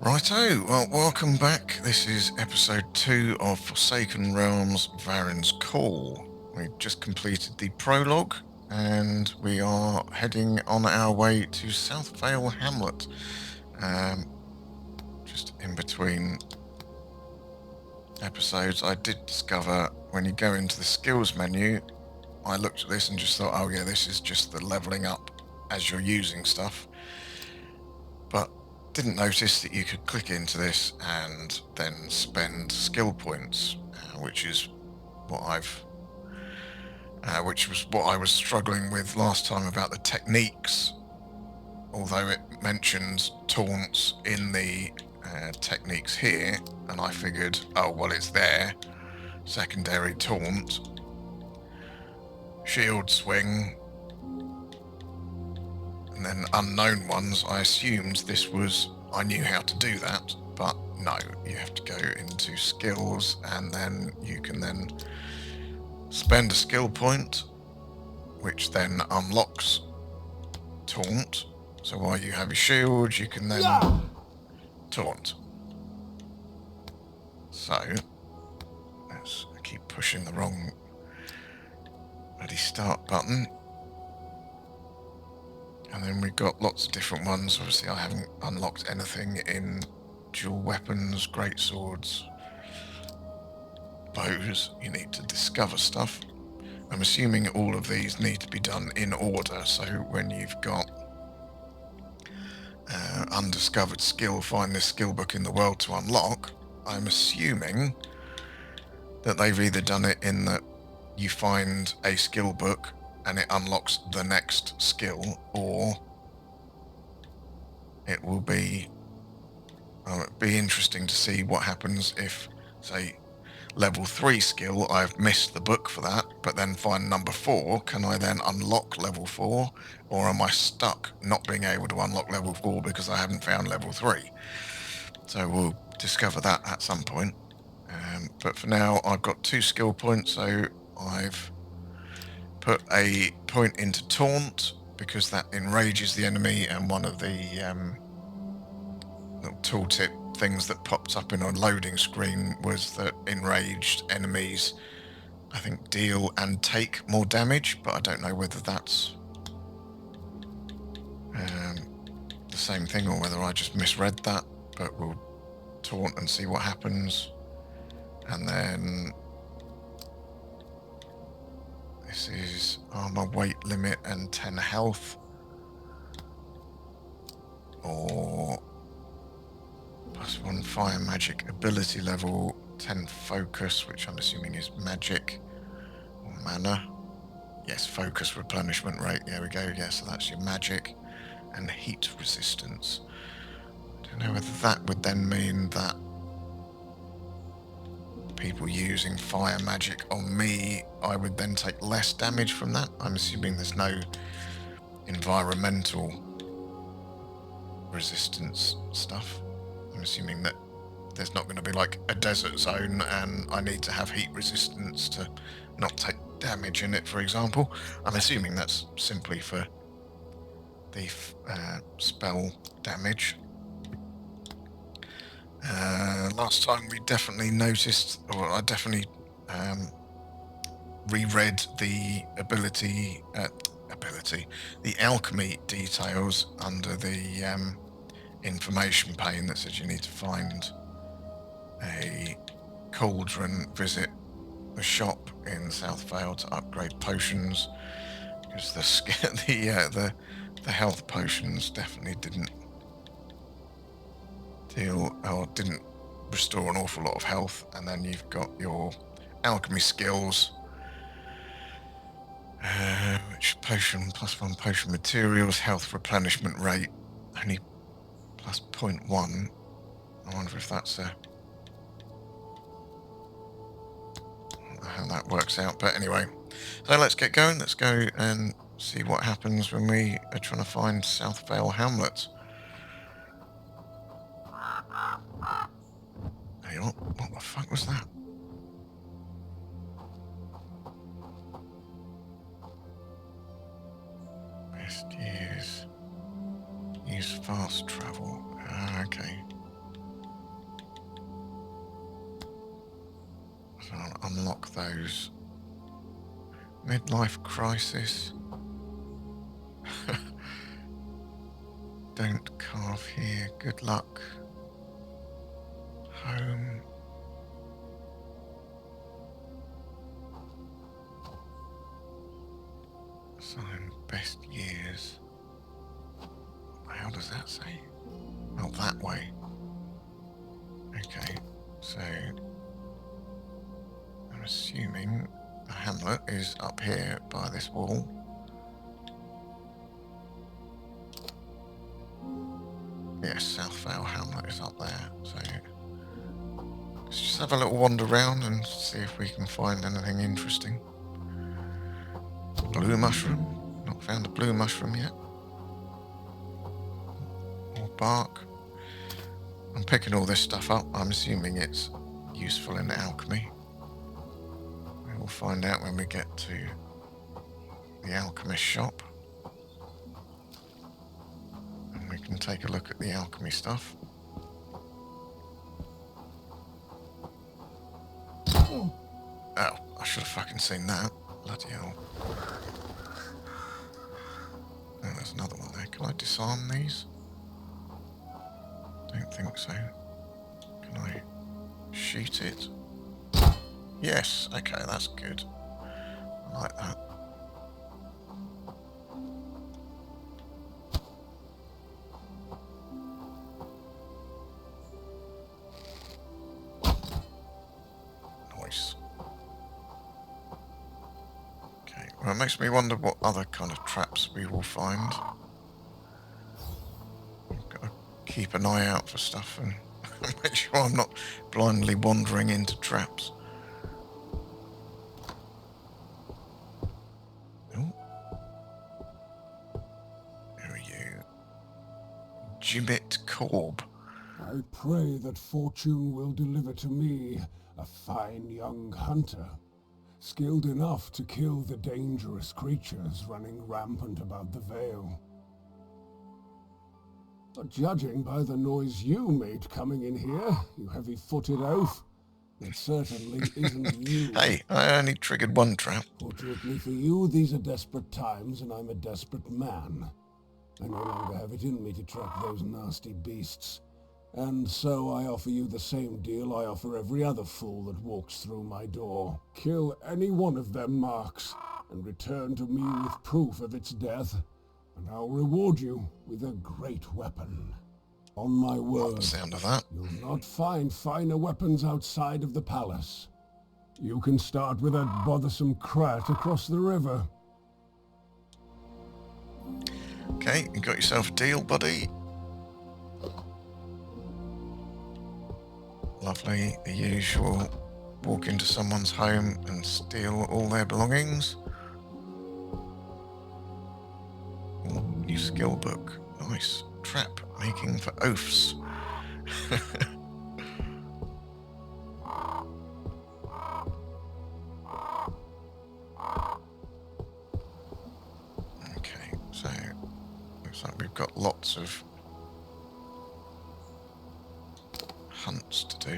Righto, well, welcome back. This is episode 2 of Forsaken Realms Vahrin's Call. We've just completed the prologue and we are heading on our way to South Vale Hamlet. Just in between episodes, I did discover when you go into the skills menu, I looked at this and just thought, oh yeah, this is just the leveling up as you're using stuff. But didn't notice that you could click into this and then spend skill points, which was what I was struggling with last time about the techniques. Although it mentions taunts in the techniques here, and I figured, oh well, it's there. Secondary taunt, shield swing, and then unknown ones. I assumed I knew how to do that, but no, you have to go into skills and then you can then spend a skill point, which then unlocks taunt. So while you have your shield, you can then taunt. So I keep pushing the wrong bloody start button. And then we've got lots of different ones. Obviously, I haven't unlocked anything in dual weapons, great swords, bows. You need to discover stuff. I'm assuming all of these need to be done in order. So when you've got undiscovered skill, find this skill book in the world to unlock, I'm assuming that they've either done it in that you find a skill book and it unlocks the next skill, or it'd be interesting to see what happens if, say, level 3 skill, I've missed the book for that, but then find number 4. Can I then unlock level 4, or am I stuck not being able to unlock level 4 because I haven't found level 3? So we'll discover that at some point. But for now, I've got 2 skill points, so I've put a point into taunt because that enrages the enemy, and one of the little tooltip things that popped up in a loading screen was that enraged enemies, I think, deal and take more damage, but I don't know whether that's the same thing or whether I just misread that. But we'll taunt and see what happens. And then this is armor, weight limit, and 10 health, or +1 fire magic ability level, 10 focus, which I'm assuming is magic or mana. Yes, focus replenishment rate. There we go. Yeah, so that's your magic, and heat resistance. I don't know whether that would then mean that people using fire magic on me, I would then take less damage from that. I'm assuming there's no environmental resistance stuff. I'm assuming that there's not going to be like a desert zone and I need to have heat resistance to not take damage in it, for example. I'm assuming that's simply for the spell damage. Last time we definitely noticed, or I definitely reread the the alchemy details under the information pane that said you need to find a cauldron, visit the shop in South Vale to upgrade potions, because the health potions definitely didn't restore an awful lot of health. And then you've got your alchemy skills, which potion +1 potion materials, health replenishment rate only +0.1. I wonder if that's how that works out. But anyway, so let's get going. Let's go and see what happens when we are trying to find South Vale Hamlet. Hey, what the fuck was that? Best use fast travel. Okay. So I'll unlock those. Midlife crisis. Don't carve here. Good luck. Home. Sign best years. How does that say? Oh, that way. Okay, so I'm assuming the hamlet is up here by this wall. Yes, South Vale Hamlet is up there, so let's just have a little wander around and see if we can find anything interesting. Blue mushroom. Not found a blue mushroom yet. More bark. I'm picking all this stuff up. I'm assuming it's useful in alchemy. We will find out when we get to the alchemist shop. And we can take a look at the alchemy stuff. Oh, I should have fucking seen that. Bloody hell. Oh, there's another one there. Can I disarm these? Don't think so. Can I shoot it? Yes, okay, that's good. I like that. Nice. Okay, well, it makes me wonder what other kind of traps we will find. I've got to keep an eye out for stuff and make sure I'm not blindly wandering into traps. Oh. Who are you? Gibbet Corb. I pray that fortune will deliver to me a fine young hunter, skilled enough to kill the dangerous creatures running rampant about the Vale. But judging by the noise you made coming in here, you heavy-footed oaf, it certainly isn't you. Hey, I only triggered one trap. Fortunately for you, these are desperate times, and I'm a desperate man. I no longer have it in me to track those nasty beasts. And so I offer you the same deal I offer every other fool that walks through my door. Kill any one of them marks, and return to me with proof of its death, and I'll reward you with a great weapon. On my word, Love the sound of that. You'll not find finer weapons outside of the palace. You can start with that bothersome crat across the river. Okay, you got yourself a deal, buddy. Lovely, the usual. Walk into someone's home and steal all their belongings. Ooh, new skill book. Nice. Trap making for oafs. Okay, so looks like we've got lots of hunts to do.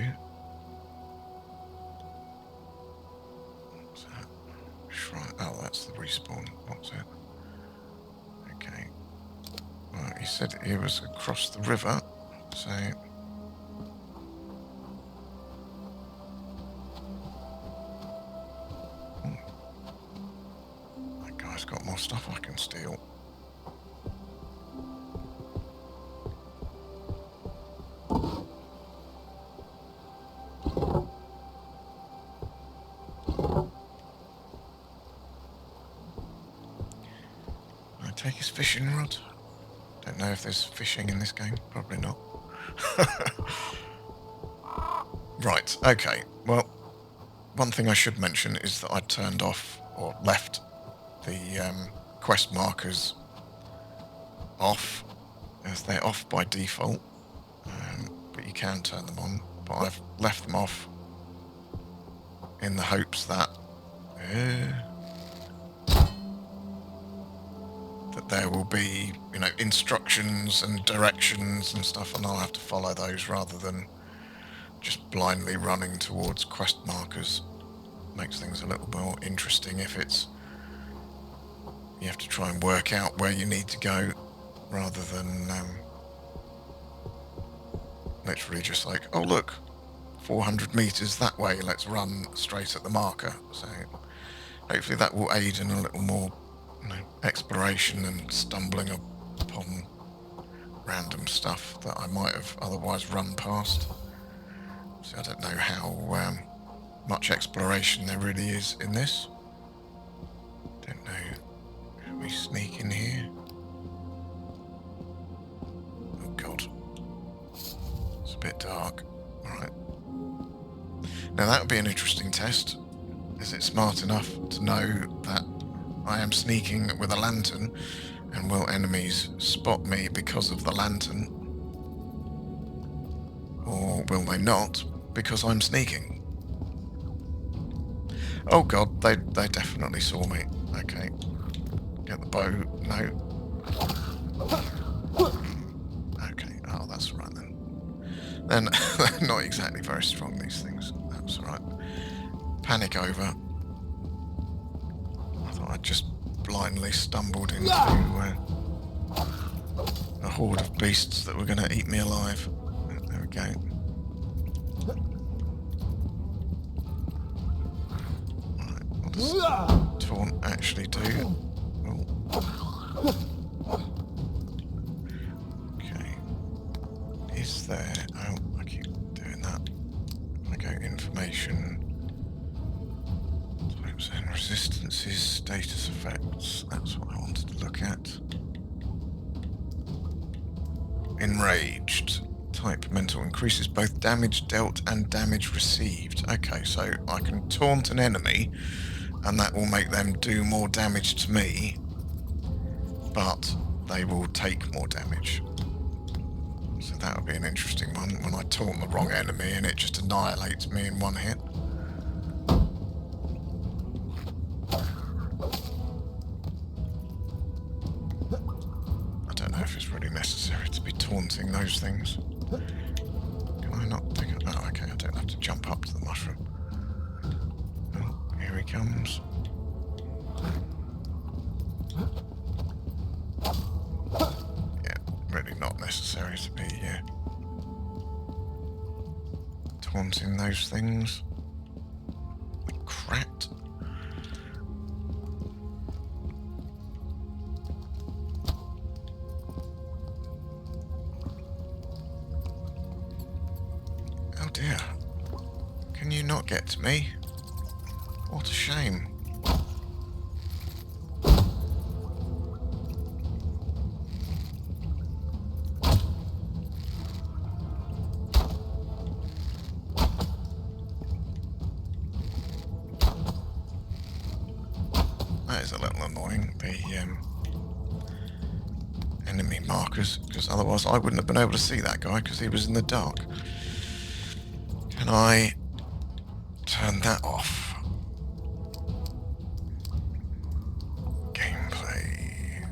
What's that? Shrine. Oh, that's the respawn. What's it? Okay. Well, he said it was across the river, so. That guy's got more stuff I can steal. Take his fishing rod. Don't know if there's fishing in this game. Probably not. Right, okay. Well, one thing I should mention is that I turned off or left the quest markers off, as they're off by default, but you can turn them on. But I've left them off in the hopes that that there will be, you know, instructions and directions and stuff, and I'll have to follow those rather than just blindly running towards quest markers. makes things a little more interesting if it's you have to try and work out where you need to go rather than literally just like, oh look, 400 meters that way, let's run straight at the marker. So hopefully that will aid in a little more exploration and stumbling upon random stuff that I might have otherwise run past. So I don't know how much exploration there really is in this. Don't know. Should we sneak in here? Oh god. It's a bit dark. Alright. Now that would be an interesting test. Is it smart enough to know that I am sneaking with a lantern, and will enemies spot me because of the lantern? Or will they not because I'm sneaking? Oh god, they definitely saw me. Okay. Get the bow. No. Okay, oh that's right then. Then they're not exactly very strong, these things. That's alright. Panic over. I thought I'd just blindly stumbled into a horde of beasts that were going to eat me alive. There we go. Right, what does taunt actually do? Oh. Okay. Is there... Oh, I keep doing that. I go information... Types and resistances, status effects. That's what I wanted to look at. Enraged. Type mental increases both damage dealt and damage received. Okay, so I can taunt an enemy and that will make them do more damage to me, but they will take more damage. So that would be an interesting one when I taunt the wrong enemy and it just annihilates me in one hit. I don't know if it's really necessary to be taunting those things. Can I not pick up? Oh, okay, I don't have to jump up to the mushroom. Oh, here he comes. Yeah, really not necessary to be taunting those things. Crat. Oh dear. Can you not get to me? What a shame. That is a little annoying, the enemy markers, because otherwise I wouldn't have been able to see that guy because he was in the dark. Can I turn that off? Gameplay.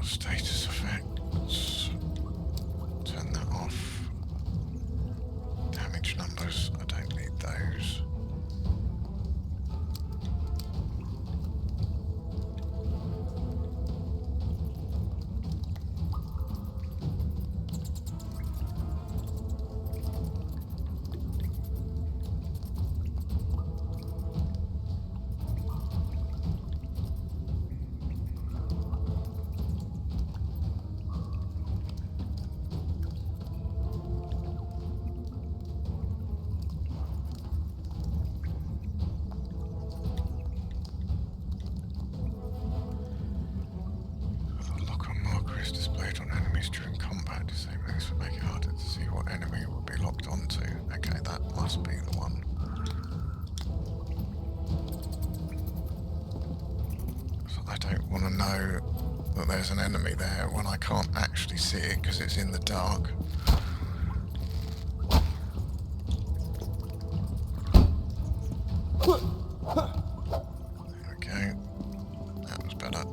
Status effects. Turn that off. Damage numbers. I don't need those. The lock-on marker is displayed on enemies during combat. Disabling this would make it harder to see what enemy will be locked onto. Okay, that must be the one. So I don't want to know that there's an enemy there when I can't actually see it because it's in the dark. There we go. That was better.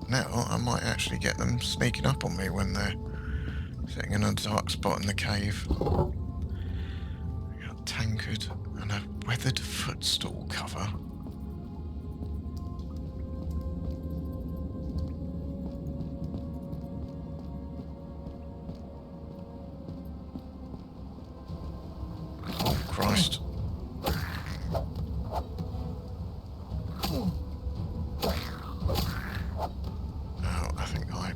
now I might actually get them sneaking up on me when they're sitting in a dark spot in the cave. We got a tankard and a weathered footstool cover. Oh, Christ. Oh, I think I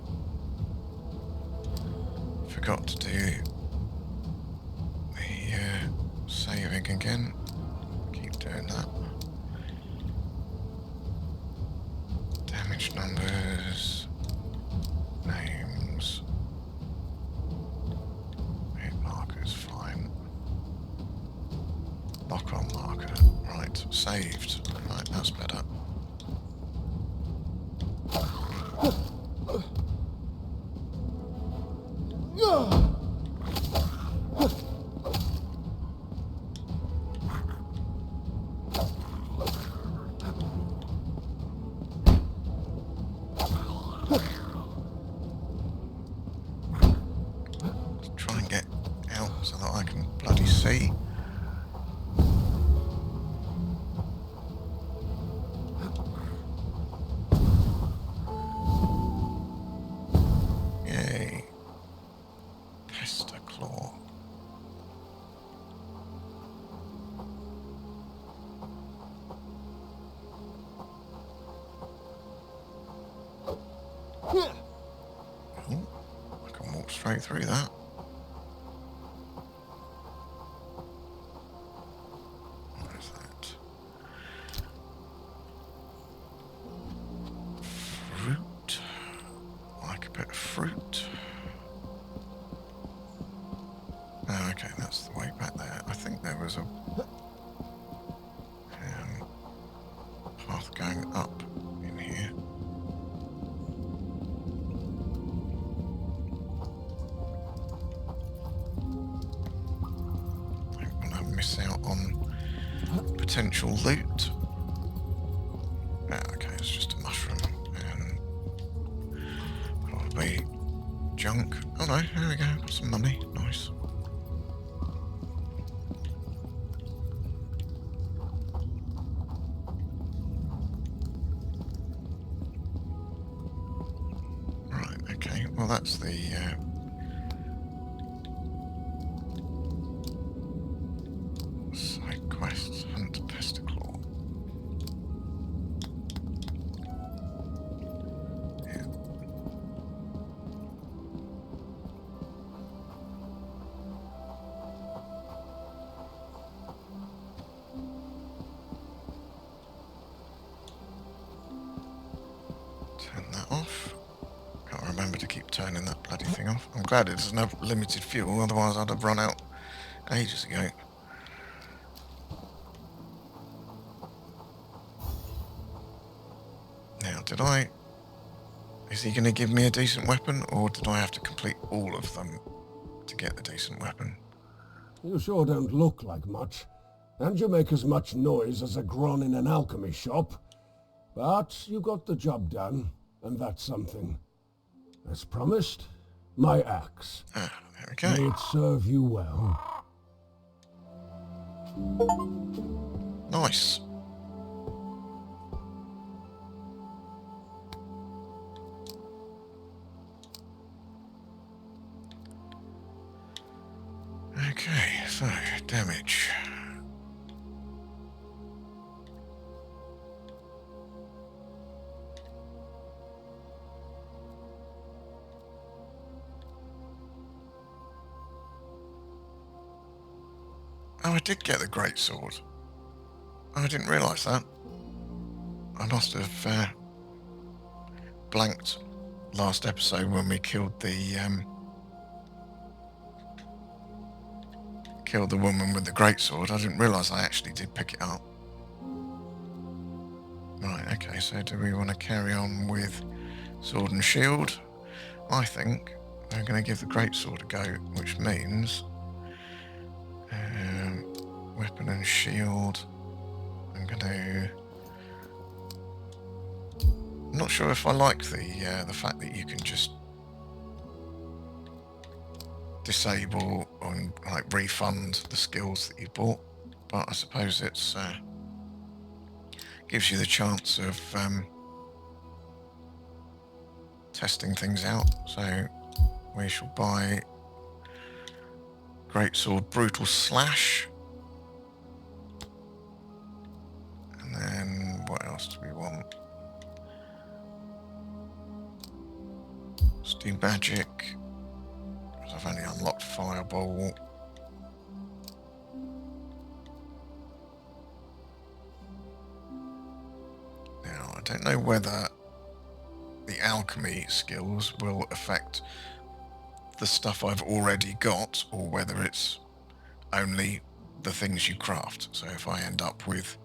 forgot to do the saving again. Keep doing that. Damage numbers, names, hit markers, fine. Lock on marker, right, saved. Right, that's better. Try and get out so that I can bloody see. Yay. Pester claw. Oh, I can walk straight through that. What is that? Fruit. Like a bit of fruit. Oh, okay, that's the way back there. I think there was a path going up in here. I don't want to miss out on potential loot. Okay, it's just a mushroom and probably junk. Oh no, here we go, got some money, nice. Right, okay, well that's the side quests, hunt pester claw. Yeah. Turn that off. Can't remember to keep turning that bloody thing off. I'm glad it doesn't have limited fuel, otherwise I'd have run out ages ago. Now, is he going to give me a decent weapon, or did I have to complete all of them to get the decent weapon? You sure don't look like much, and you make as much noise as a gron in an alchemy shop. But you got the job done, and that's something. As promised, my axe. Ah, there we go. May it serve you well. Nice. Okay, so damage. Oh, I did get the great sword. Oh, I didn't realise that. I must have blanked last episode when we killed the woman with the greatsword. I didn't realise I actually did pick it up. Right, okay, so do we want to carry on with sword and shield? I think we're going to give the greatsword a go, which means weapon and shield. I'm going to I'm not sure if I like the fact that you can just disable and like refund the skills that you bought, but I suppose it's gives you the chance of testing things out. So we shall buy Greatsword Brutal Slash, and then what else do we want? Let's do magic, because I've only unlocked Fireball. Now, I don't know whether the alchemy skills will affect the stuff I've already got, or whether it's only the things you craft. So if I end up with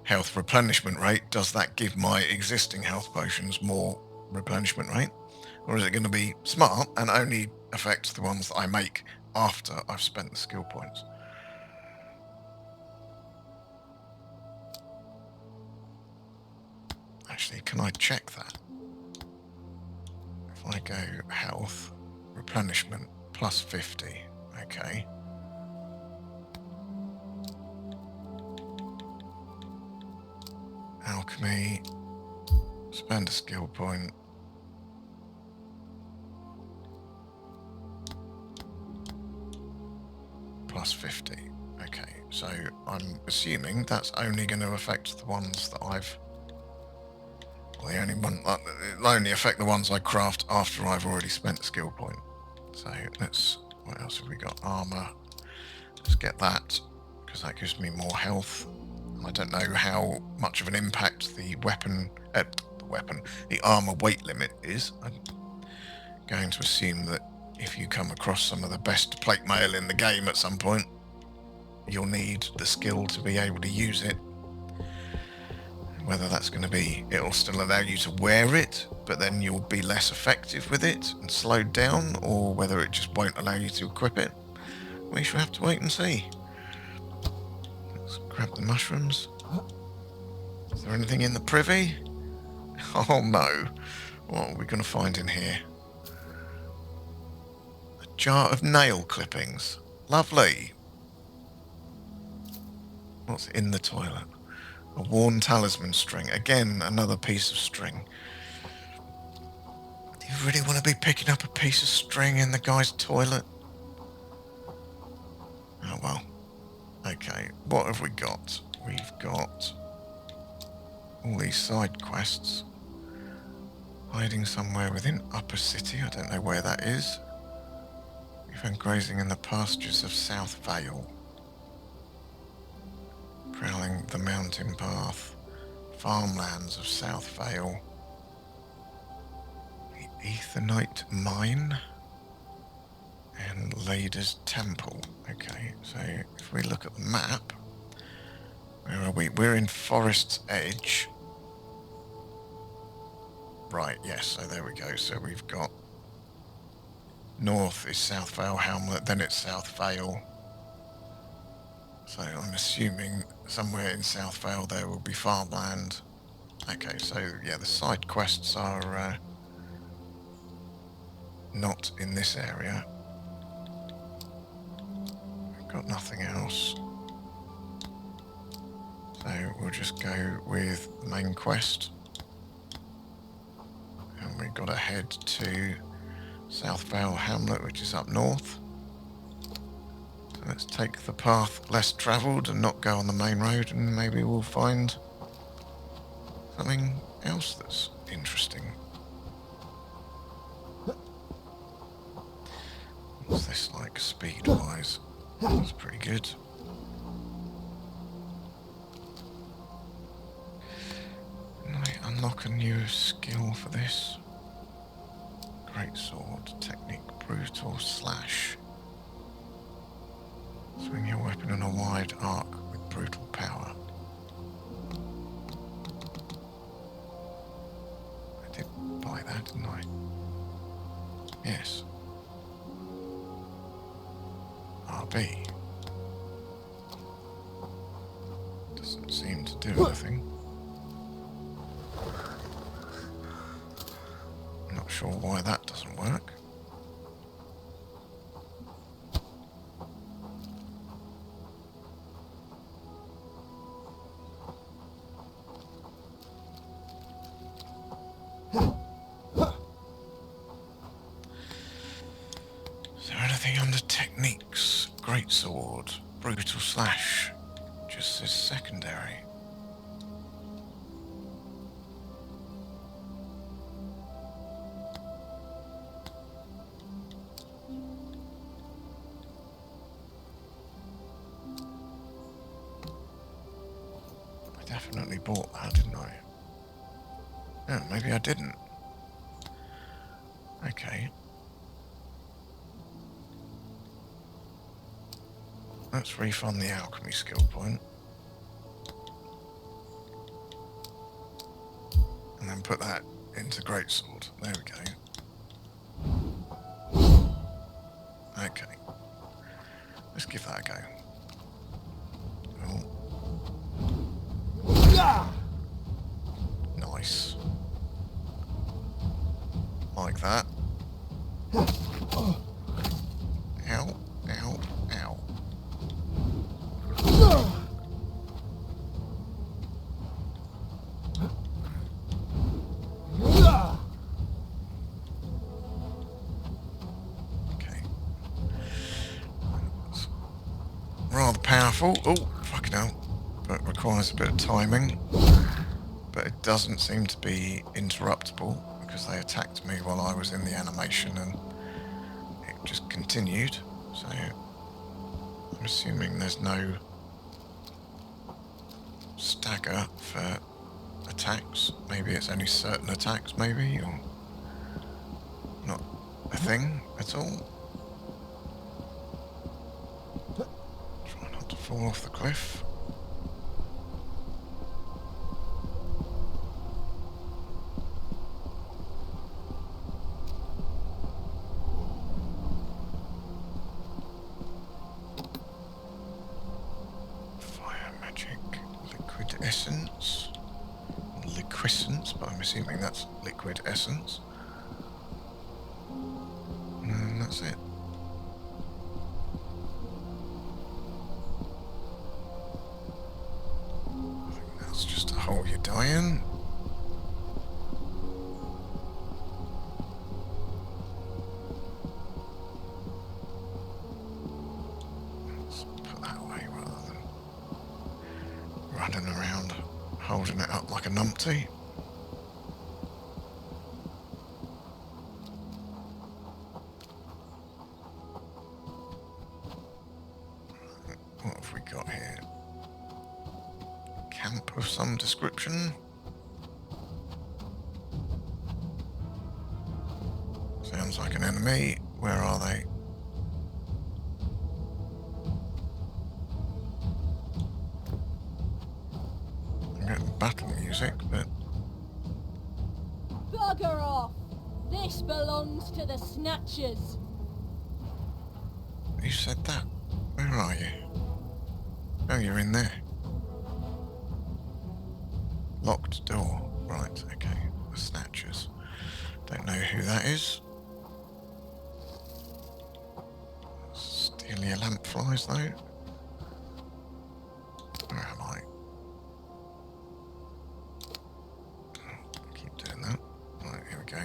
health replenishment rate, does that give my existing health potions more replenishment rate? Or is it going to be smart and only affect the ones that I make after I've spent the skill points? Actually, can I check that? If I go health, replenishment, plus 50, okay. Alchemy, spend a skill point. Plus 50. Okay, so I'm assuming that's only going to affect the ones that I've... Well, it'll only affect the ones I craft after I've already spent the skill point. So let's... What else have we got? Armor. Let's get that, because that gives me more health. I don't know how much of an impact the armor weight limit is. I'm going to assume that if you come across some of the best plate mail in the game at some point, you'll need the skill to be able to use it. Whether that's going to be, it'll still allow you to wear it, but then you'll be less effective with it and slowed down, or whether it just won't allow you to equip it. We shall have to wait and see. Let's grab the mushrooms. Is there anything in the privy? Oh no. What are we going to find in here? A jar of nail clippings. Lovely. What's in the toilet? A worn talisman string. Again, another piece of string. Do you really want to be picking up a piece of string in the guy's toilet? Oh well. Okay, what have we got? We've got all these side quests. Hiding somewhere within Upper City. I don't know where that is. We found grazing in the pastures of South Vale. Prowling the mountain path. Farmlands of South Vale. The Aetherite Mine. And Lader's Temple. Okay, so if we look at the map, where are we? We're in Forest's Edge. Right, yes, so there we go. So we've got north is South Vale Hamlet, then it's South Vale. So I'm assuming somewhere in South Vale there will be farmland. Okay, so yeah, the side quests are not in this area. We've got nothing else. So we'll just go with the main quest. And we've got to head to South Vale Hamlet, which is up north. So let's take the path less travelled and not go on the main road, and maybe we'll find something else that's interesting. What's this like speed-wise? That's pretty good. Can I unlock a new skill for this? Greatsword technique, brutal slash. Swing your weapon in a wide arc with brutal power. I did buy that, didn't I? Yes. RB. Doesn't seem to do anything. sure why that doesn't work. Is there anything under techniques? Greatsword, brutal slash, just as secondary. I definitely bought that, didn't I? Oh, maybe I didn't. Okay. Let's refund the alchemy skill point. And then put that into greatsword. There we go. Okay. Let's give that a go. Oh. Nice. Like that. Ow, ow, ow. Okay. It's rather powerful. Oh, fucking hell. But requires a bit of timing. But it doesn't seem to be interruptible because they attacked me while I was in the animation and it just continued. So I'm assuming there's no stagger for attacks. Maybe it's only certain attacks, maybe, or not a thing at all. Try not to fall off the cliff. Essence, liquescence, but I'm assuming that's liquid essence. And that's it. I think that's just a hole you die in. Let's put that away rather than running around holding it up like a numpty. What have we got here? Camp of some description. Sounds like an enemy. Where are they? I'm getting battle music, but... Bugger off! This belongs to the Snatchers! Who said that? Where are you? Oh, you're in there. Locked door. Right, okay. The Snatchers. Don't know who that is. Steal your lamp flies, though. Where am I? Oh, keep doing that. Right, here we go.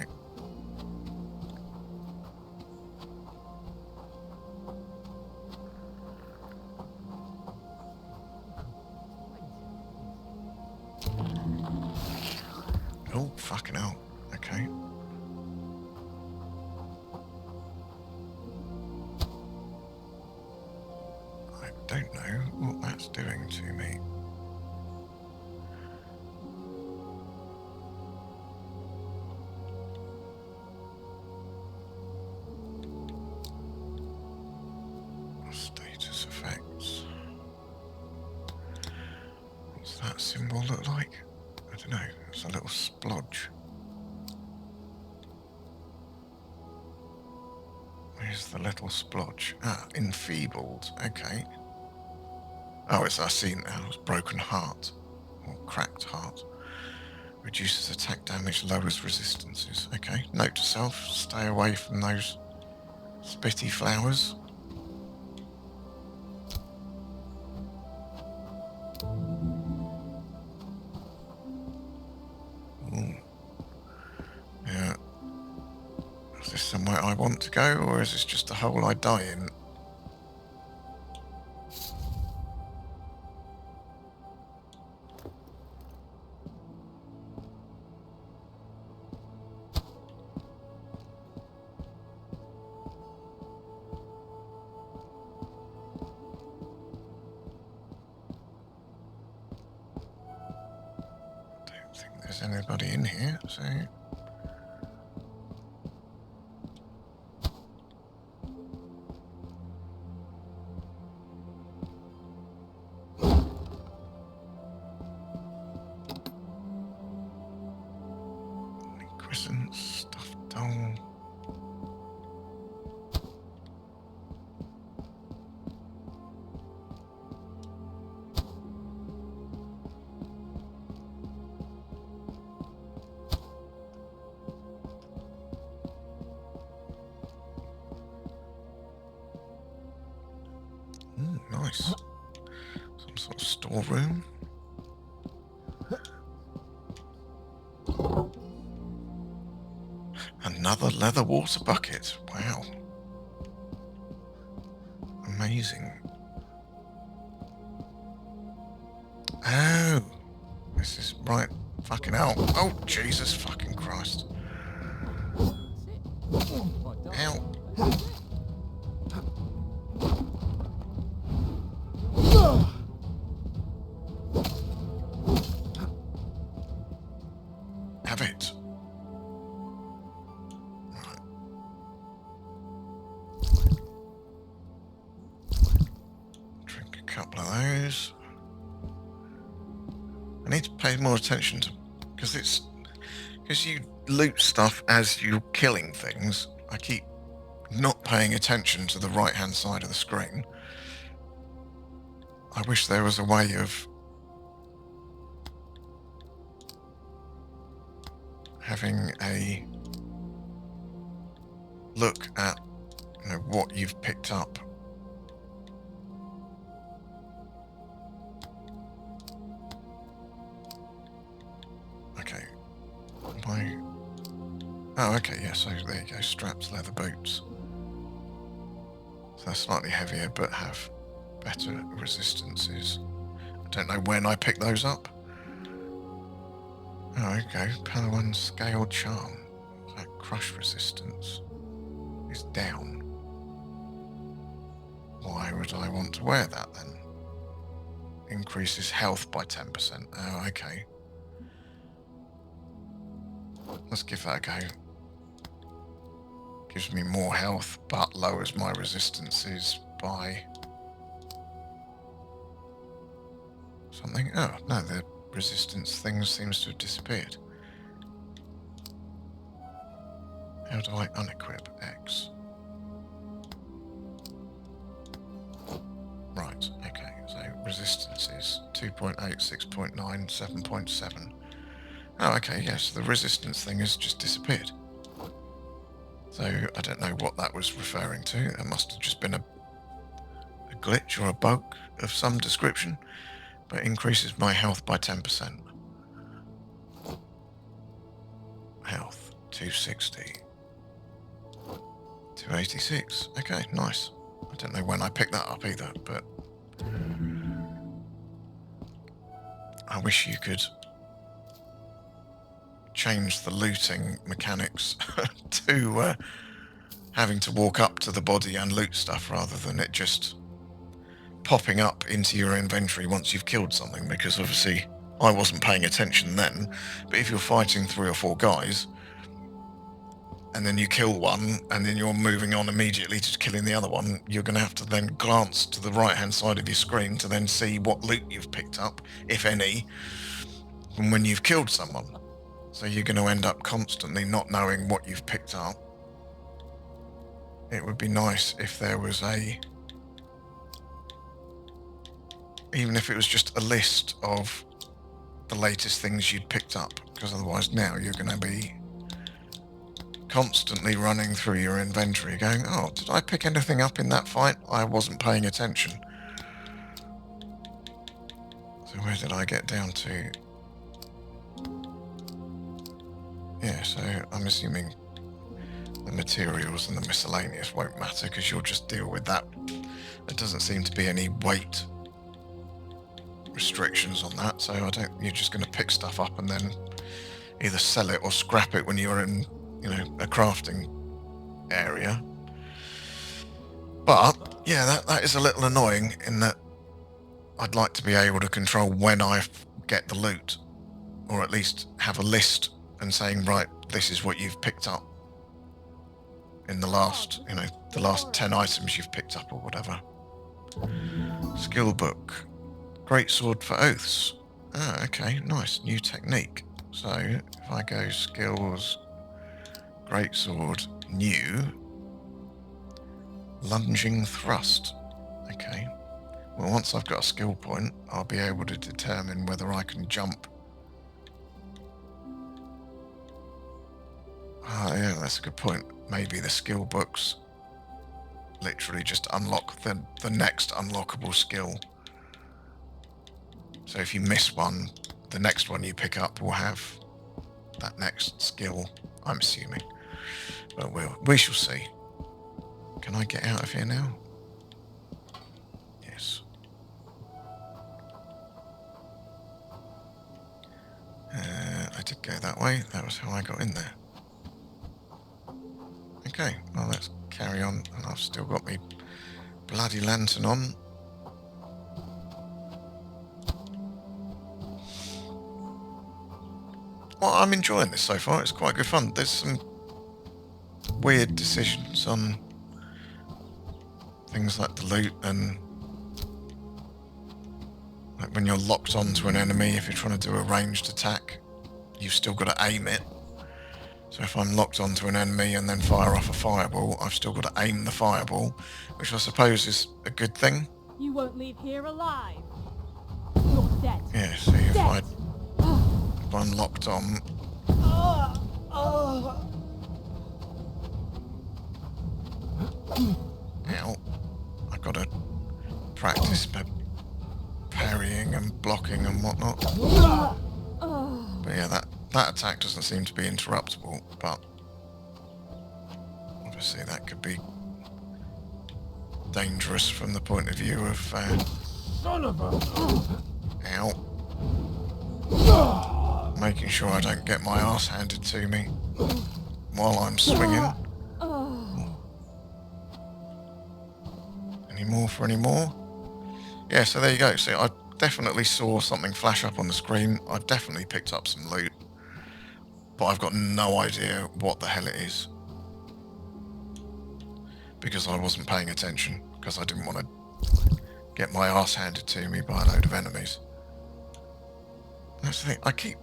Oh, fucking hell. Okay. I don't know what that's doing to me. Status effects. What's that symbol look like? I don't know. It's a little splodge. Where's the little splodge? Ah, enfeebled. Okay. Oh, I see now. It's broken heart. Or cracked heart. Reduces attack damage, lowers resistances. Okay, note to self, stay away from those spitty flowers. Ooh. Yeah. Is this somewhere I want to go, or is this just a hole I die in? Don't think there's anybody in here, so... Crescent, stuffed doll. Nice. Some sort of storeroom. Another leather water bucket. Wow. Amazing. Oh. This is right. Fucking hell. Oh, Jesus fucking Christ. Ow. Have it. Right. Drink a couple of those. I need to pay more attention to, because you loot stuff as you're killing things. I keep not paying attention to the right hand side of the screen. I wish there was a way of having a look at, what you've picked up. Okay. Oh, okay, yeah, so there you go, straps, leather boots. So they're slightly heavier, but have better resistances. I don't know when I picked those up. Oh, okay, Palawan Scale Charm. That crush resistance is down. Why would I want to wear that then? Increases health by 10%. Oh, okay. Let's give that a go. Gives me more health, but lowers my resistances by something. Oh, no, the resistance thing seems to have disappeared. How do I unequip X? Right, okay, so resistance is 2.8, 6.9, 7.7. Oh, okay, yes, the resistance thing has just disappeared. So I don't know what that was referring to. It must have just been a glitch or a bug of some description, but increases my health by 10%. Health, 260. 286. Okay, nice. I don't know when I picked that up either, but I wish you could change the looting mechanics to having to walk up to the body and loot stuff rather than it just popping up into your inventory once you've killed something, because obviously I wasn't paying attention then, but if you're fighting 3 or 4 guys and then you kill one and then you're moving on immediately to killing the other one, you're going to have to then glance to the right hand side of your screen to then see what loot you've picked up, if any, from when you've killed someone. So you're going to end up constantly not knowing what you've picked up. It would be nice if there was even if it was just a list of the latest things you'd picked up, because otherwise now you're going to be constantly running through your inventory going, oh, did I pick anything up in that fight? I wasn't paying attention. So where did I get down to? Yeah, so I'm assuming the materials and the miscellaneous won't matter because you'll just deal with that. There doesn't seem to be any weight restrictions on that, so you're just going to pick stuff up and then either sell it or scrap it when you're in, a crafting area. But yeah, that is a little annoying in that I'd like to be able to control when I get the loot, or at least have a list and saying, right, this is what you've picked up in the last 10 items you've picked up or whatever. Skill book. Great sword for oaths. Ah, okay, nice. New technique. So if I go skills, great sword, new, lunging thrust. Okay. Well, once I've got a skill point, I'll be able to determine whether I can jump. Ah, yeah, that's a good point. Maybe the skill books literally just unlock the next unlockable skill. So if you miss one, the next one you pick up will have that next skill, I'm assuming. But we shall see. Can I get out of here now? Yes. I did go that way. That was how I got in there. Okay, well, let's carry on. And I've still got my bloody lantern on. Well, I'm enjoying this so far. It's quite good fun. There's some weird decisions on things like the loot and like when you're locked onto an enemy, if you're trying to do a ranged attack, you've still got to aim it. So if I'm locked onto an enemy and then fire off a fireball, I've still got to aim the fireball, which I suppose is a good thing. You won't leave here alive. You're dead. Yeah, see, if I'm locked on... Ow. I've got to practice parrying and blocking and whatnot. But yeah, that attack doesn't seem to be interruptible, but obviously that could be dangerous from the point of view of... Son of a... Ow. Making sure I don't get my arse handed to me while I'm swinging. Any more for any more? Yeah, so there you go. See, I definitely saw something flash up on the screen. I definitely picked up some loot, but I've got no idea what the hell it is because I wasn't paying attention because I didn't want to get my arse handed to me by a load of enemies. That's the thing. I keep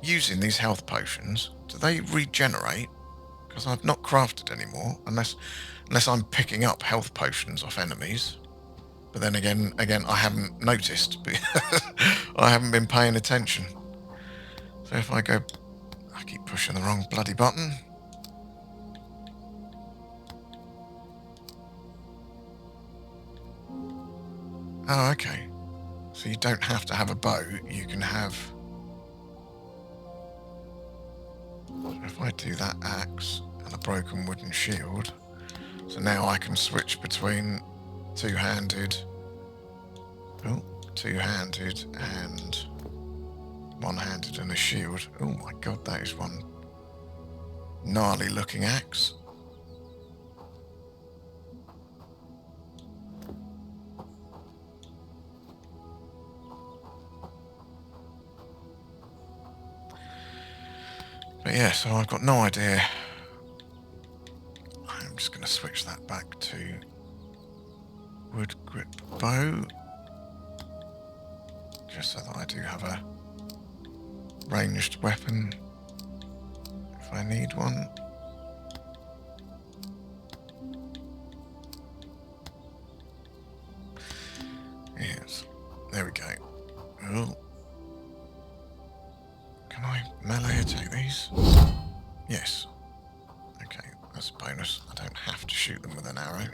using these health potions. Do they regenerate? Because I've not crafted anymore, unless I'm picking up health potions off enemies. But then again, I haven't noticed. I haven't been paying attention. So if I go... I keep pushing the wrong bloody button. Oh, okay. So you don't have to have a bow, you can have... So if I do that axe and a broken wooden shield, so now I can switch between two-handed and one-handed and a shield. Oh my god, that is one gnarly looking axe. But yeah, so I've got no idea. I'm just going to switch that back to wood grip bow, just so that I do have a ranged weapon if I need one. Yes, there we go. Oh. take these? Yes. Okay, that's a bonus. I don't have to shoot them with an arrow.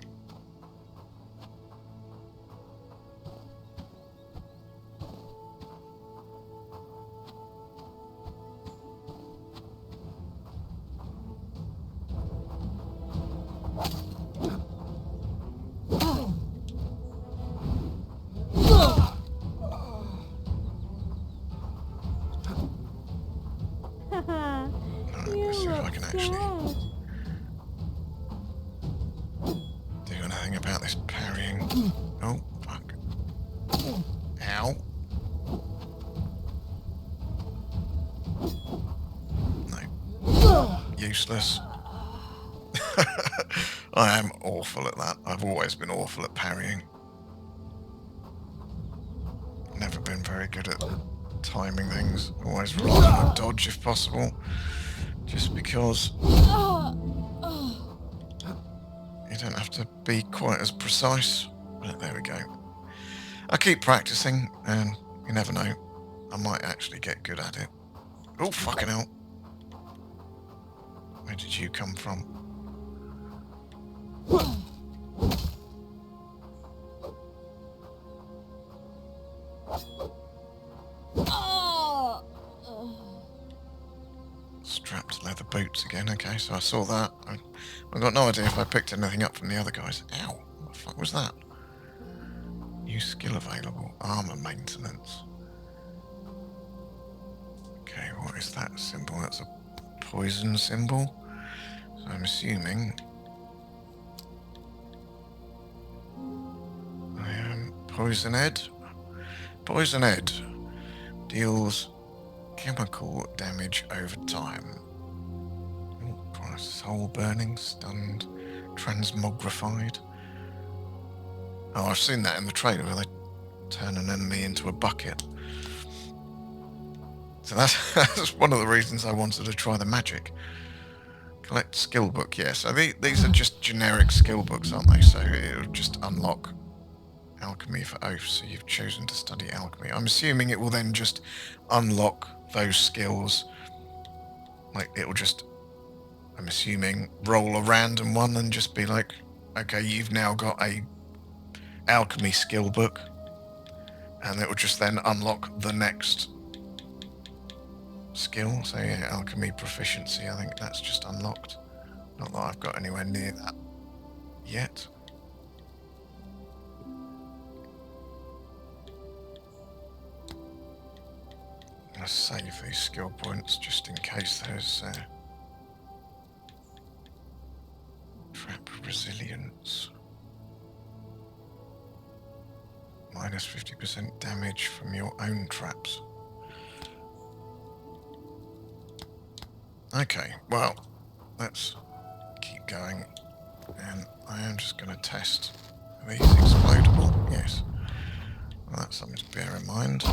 Let's see if I can actually do anything about this parrying. Oh, fuck. Ow. No. Useless. I am awful at that. I've always been awful at parrying. Never been very good at timing things. Always rely on a dodge if possible. Just because you don't have to be quite as precise. But there we go. I keep practicing, and you never know. I might actually get good at it. Oh, fucking hell. Where did you come from? Strapped leather boots again. Okay, so I saw that. I've got no idea if I picked anything up from the other guys. Ow. What the fuck was that? New skill available. Armor maintenance. Okay, what is that symbol? That's a poison symbol. So I'm assuming I am poisoned. Poisoned deals chemical damage over time. Oh, soul burning, stunned, transmogrified. Oh, I've seen that in the trailer where they turn an enemy into a bucket. So that's one of the reasons I wanted to try the magic. Collect skill book, yeah. So these are just generic skill books, aren't they? So it'll just unlock alchemy for oaths. So you've chosen to study alchemy. I'm assuming it will then just unlock those skills. Like it'll just, I'm assuming, roll a random one and just be like, okay, you've now got a alchemy skill book, and it will just then unlock the next skill. So yeah, alchemy proficiency, I think that's just unlocked. Not that I've got anywhere near that yet. I'm going to save these skill points just in case there's trap resilience. Minus 50% damage from your own traps. Okay, well, let's keep going. And I am just going to test these explodable. Yes. Well, that's something to bear in mind.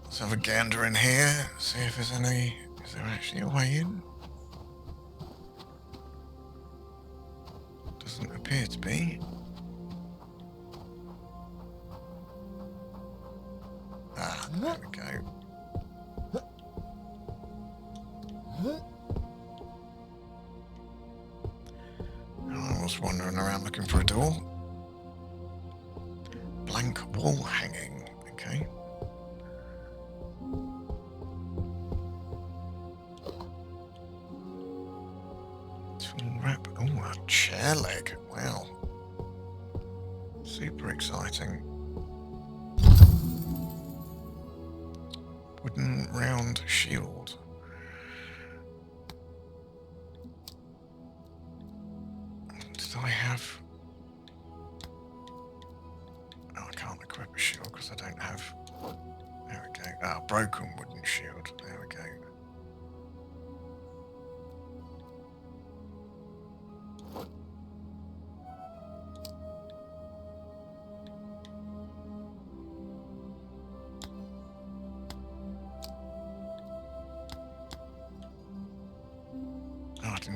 Let's have a gander in here, see if there's any... Is there actually a way in? Doesn't appear to be. Ah, there we go. I was wandering around looking for a door. Blank wall hanging, okay. Oh, a chair leg. Wow. Super exciting. Wooden round shield. Did I have... Oh, I can't equip a shield because I don't have... There we go. Ah, broken wooden shield. There we go.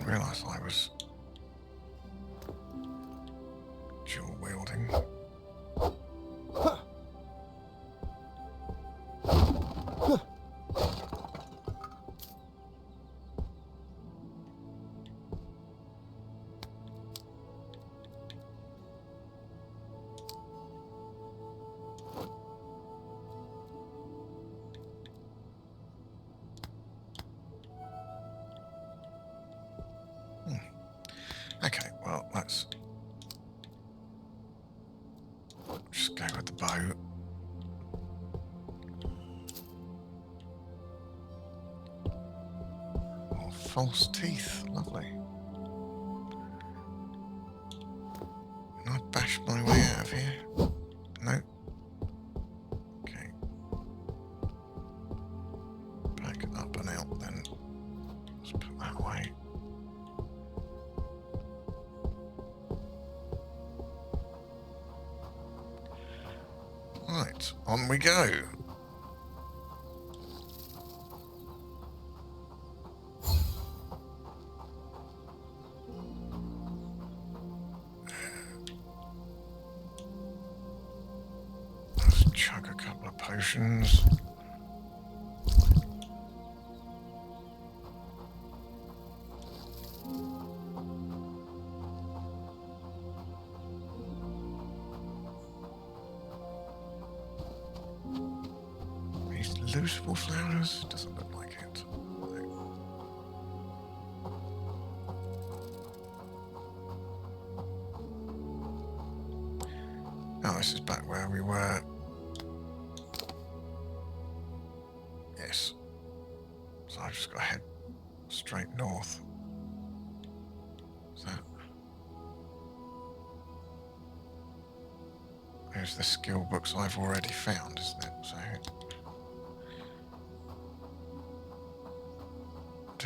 didn't realise I was dual wielding. Okay, well, let's just go with the bow. Oh, false teeth, lovely. Can I bash my way out of here? No. Okay. Back up and out then. Let's put that away. Right, on we go. Let's chug a couple of potions. Looseful flowers? Doesn't look like it. Oh, this is back where we were. Yes. So I've just got to head straight north. Is that? There's the skill books I've already found, isn't it? So I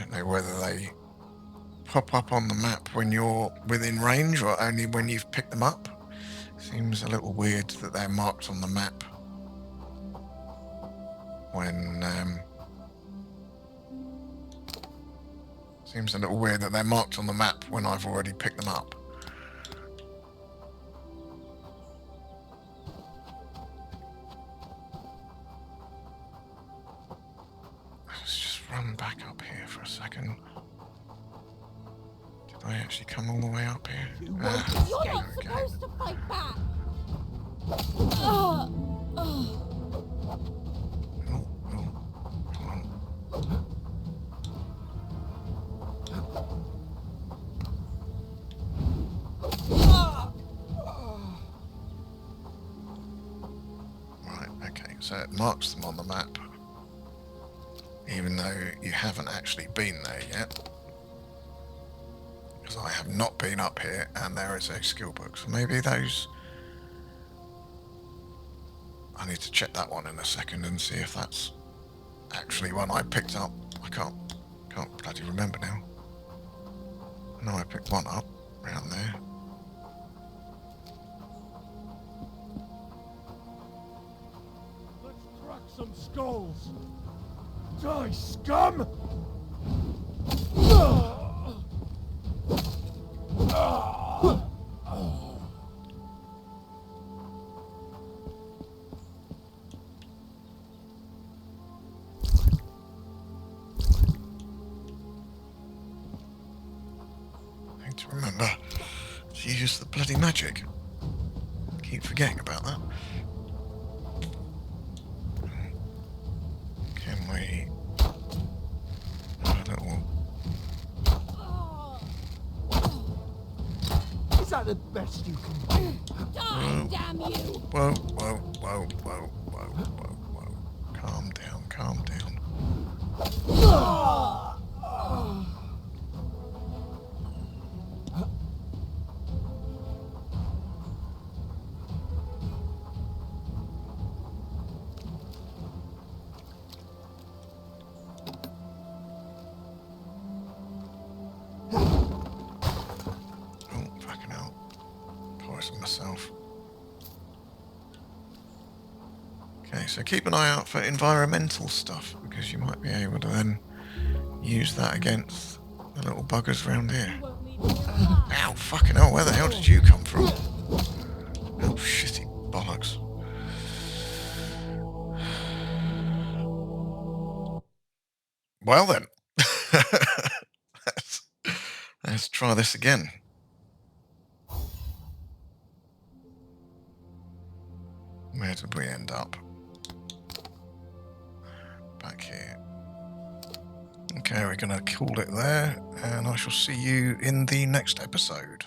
don't know whether they pop up on the map when you're within range or only when you've picked them up. Seems a little weird that they're marked on the map when seems a little weird that they're marked on the map when I've already picked them up. Let's just run back up here for a second. Did I actually come all the way up here? You're not supposed to fight back! Oh, come on. Right, okay, so it marks them on the map, even though you haven't actually been there yet. Because I have not been up here, and there is a skill book, so maybe those... I need to check that one in a second and see if that's actually one I picked up. I can't bloody remember now. I know I picked one up around there. Let's crack some skulls! Die, scum! I need to remember to use the bloody magic. Keep forgetting about that. Can we have a little... Is that the best you can do? Die, damn you! Whoa, whoa, whoa, whoa, whoa, whoa, whoa. Calm down, calm down. Oh, fucking hell. Poison myself. Okay, so keep an eye out for environmental stuff, because you might be able to then use that against The little buggers round here. You won't leave me alive. Ow, fucking hell, where the hell did you come from? Oh, shitty bollocks. Well then. Let's try this again. Where did we end up? Back here. Okay, we're going to call it there, and I shall see you in the next episode.